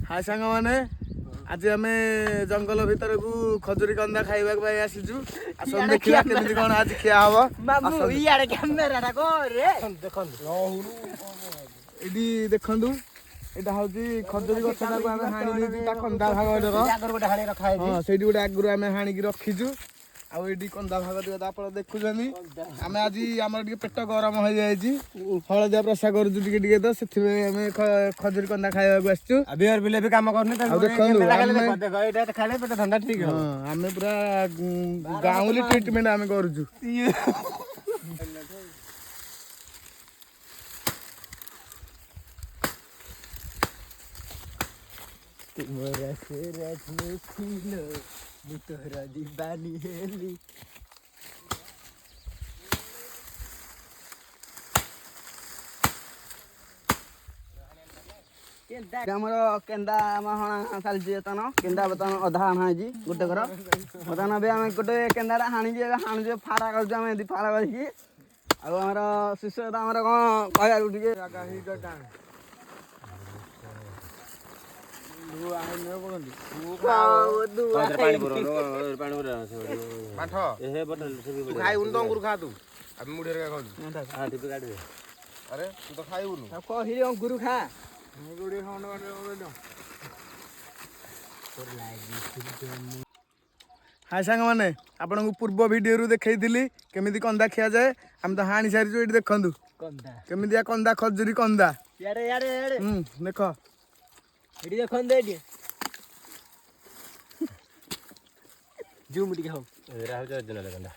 हाय सांग माने आज आम जंगल भितर को खजुरी कंदा खाइबा पाई आसीजु आसन देखिबा केमिति कोन आज खिया हबो मामू इयाडे कैमरा को रे देखंदु एडी देखंदु एटा हउची खजुरी गछटा को आमे हाणी देती ता कंदा भाग देखो आगर गोटे हाणी रखा है हां सेडी गोटे आगुर आमे हाणी की रखिजु आ एडी कंदा भाग दियो आपण देखुजनी आमे आज हमर टिके पेट गरम हो जायछि हळदिया प्रसा करजु टिके टिके तो सेथि आमे खजुरी कंदा खाइबा को आछछु अभी और बिले भी काम करने आ देखंदु देखो एटा खाले पेट ठंडा ठीक हो हां आमे पूरा गाउली ट्रीटमेंट आमे करजु तुमरा से रखने खिलो मुतोरा दीवानी हेली ଆମର କେନ୍ଦା ହଣା ଚାଲିଛି ବର୍ତ୍ତମାନ କେନ୍ଦା ବର୍ତ୍ତମାନ ଅଧା ହଣା ହେଇଛି ଗୋଟେ ଘର ବର୍ତ୍ତମାନ ଏବେ ଆମେ ଗୋଟେ କେନ୍ଦାଟା ହାଣିକି ଏବେ ହାଣୁଛୁ ଫାଡ଼ା କରୁଛୁ ଆମେ ଏମିତି ଫାଡ଼ା କରିକି ଆଉ ଆମର ଶିଷ୍ୟଟା ଆମର କ'ଣ କହିବାକୁ ଟିକେ କହିଲି ଅଙ୍ଗୁରୁ ଖା हाय सांग माने आपण को पूर्व वीडियो देखैथिली केमिति कंदा खिया जाए हम तो हाणी सारिजु एठी देखंदु केमिति कंदा खजुरी कंदा यारे यारे यारे देखो एठी देखंदे एठी जूम टिके हो एरा हो जने कंदा